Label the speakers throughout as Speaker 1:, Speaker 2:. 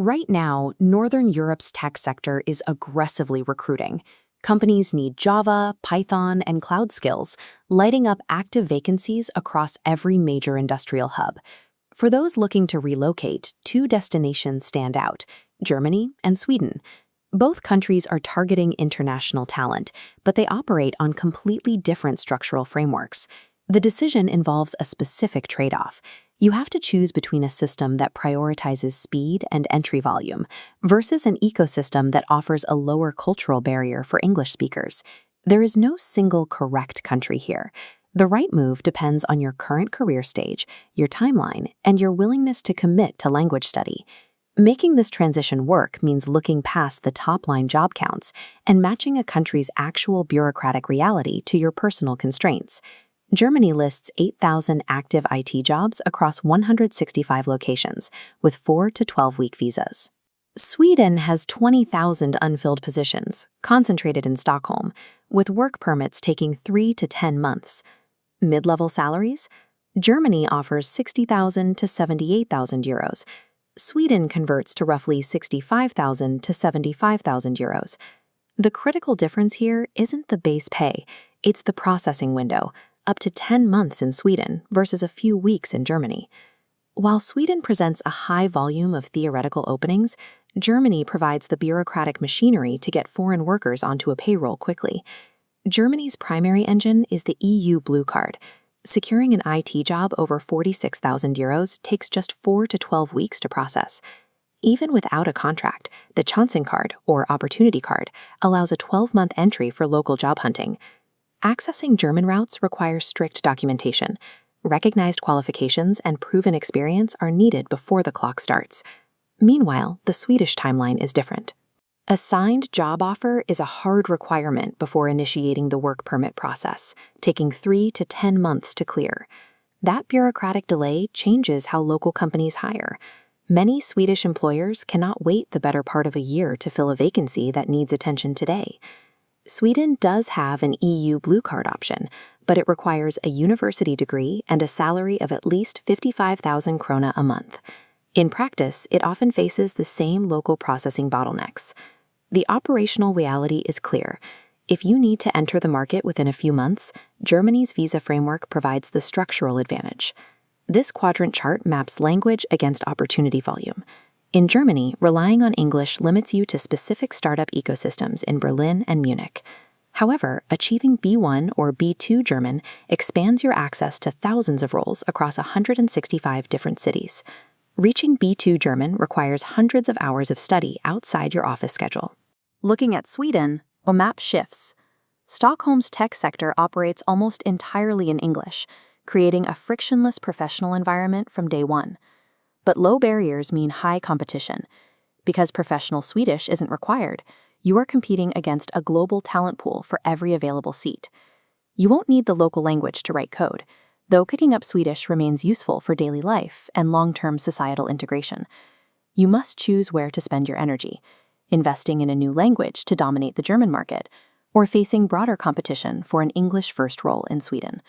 Speaker 1: Right now, Northern Europe's tech sector is aggressively recruiting. Companies need Java, Python, and cloud skills, lighting up active vacancies across every major industrial hub. For those looking to relocate, two destinations stand out: Germany and Sweden. Both countries are targeting international talent, but they operate on completely different structural frameworks. The decision involves a specific trade-off. You have to choose between a system that prioritizes speed and entry volume versus an ecosystem that offers a lower cultural barrier for English speakers. There is no single correct country here. The right move depends on your current career stage, your timeline, and your willingness to commit to language study. Making this transition work means looking past the top-line job counts and matching a country's actual bureaucratic reality to your personal constraints. Germany lists 8,000 active IT jobs across 165 locations, with 4 to 12-week visas. Sweden has 20,000 unfilled positions, concentrated in Stockholm, with work permits taking 3 to 10 months. Mid-level salaries? Germany offers 60,000 to 78,000 euros. Sweden converts to roughly 65,000 to 75,000 euros. The critical difference here isn't the base pay, it's the processing window, up to 10 months in Sweden versus a few weeks in Germany. While Sweden presents a high volume of theoretical openings, Germany provides the bureaucratic machinery to get foreign workers onto a payroll quickly. Germany's primary engine is the EU Blue Card. Securing an IT job over 46,000 euros takes just 4 to 12 weeks to process. Even without a contract, the Chancen card, or Opportunity card, allows a 12-month entry for local job hunting. Accessing German routes requires strict documentation. Recognized qualifications and proven experience are needed before the clock starts. Meanwhile, the Swedish timeline is different. A signed job offer is a hard requirement before initiating the work permit process, taking 3 to 10 months to clear. That bureaucratic delay changes how local companies hire. Many Swedish employers cannot wait the better part of a year to fill a vacancy that needs attention today. Sweden does have an EU Blue Card option, but it requires a university degree and a salary of at least 55,000 krona a month. In practice, it often faces the same local processing bottlenecks. The operational reality is clear. If you need to enter the market within a few months, Germany's visa framework provides the structural advantage. This quadrant chart maps language against opportunity volume. In Germany, relying on English limits you to specific startup ecosystems in Berlin and Munich. However, achieving B1 or B2 German expands your access to thousands of roles across 165 different cities. Reaching B2 German requires hundreds of hours of study outside your office schedule. Looking at Sweden, a map shifts. Stockholm's tech sector operates almost entirely in English, creating a frictionless professional environment from day one. But low barriers mean high competition. Because professional Swedish isn't required, you are competing against a global talent pool for every available seat. You won't need the local language to write code, though picking up Swedish remains useful for daily life and long-term societal integration. You must choose where to spend your energy, investing in a new language to dominate the German market, or facing broader competition for an English-first role in Sweden.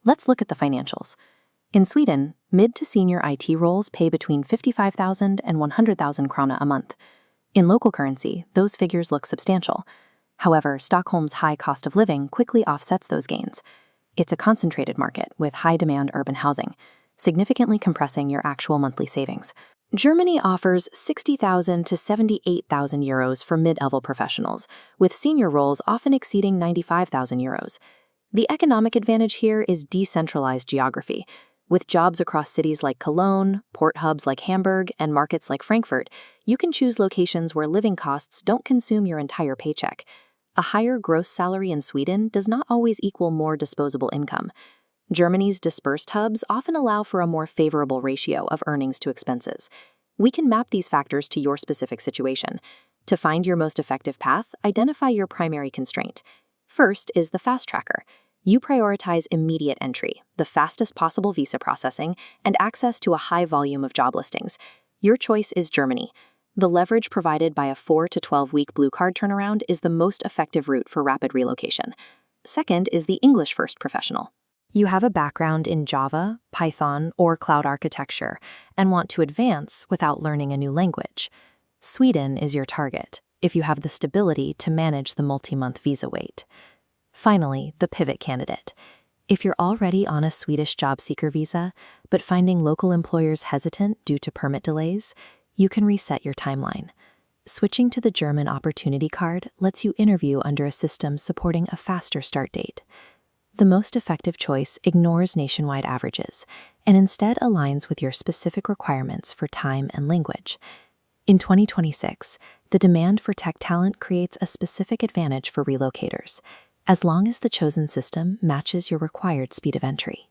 Speaker 1: Let's look at the financials. In Sweden, mid to senior IT roles pay between 55,000 and 100,000 krona a month. In local currency, those figures look substantial. However, Stockholm's high cost of living quickly offsets those gains. It's a concentrated market with high-demand urban housing, significantly compressing your actual monthly savings. Germany offers 60,000 to 78,000 euros for mid-level professionals, with senior roles often exceeding 95,000 euros. The economic advantage here is decentralized geography. With jobs across cities like Cologne, port hubs like Hamburg, and markets like Frankfurt, you can choose locations where living costs don't consume your entire paycheck. A higher gross salary in Sweden does not always equal more disposable income. Germany's dispersed hubs often allow for a more favorable ratio of earnings to expenses. We can map these factors to your specific situation. To find your most effective path, identify your primary constraint. First is the fast tracker. You prioritize immediate entry, the fastest possible visa processing, and access to a high volume of job listings. Your choice is Germany. The leverage provided by a 4 to 12-week Blue Card turnaround is the most effective route for rapid relocation. Second is the English-first professional. You have a background in Java, Python, or cloud architecture and want to advance without learning a new language. Sweden is your target if you have the stability to manage the multi-month visa wait. Finally, the pivot candidate. If you're already on a Swedish job seeker visa, but finding local employers hesitant due to permit delays, you can reset your timeline. Switching to the German Opportunity Card lets you interview under a system supporting a faster start date. The most effective choice ignores nationwide averages and instead aligns with your specific requirements for time and language. In 2026, the demand for tech talent creates a specific advantage for relocators, as long as the chosen system matches your required speed of entry.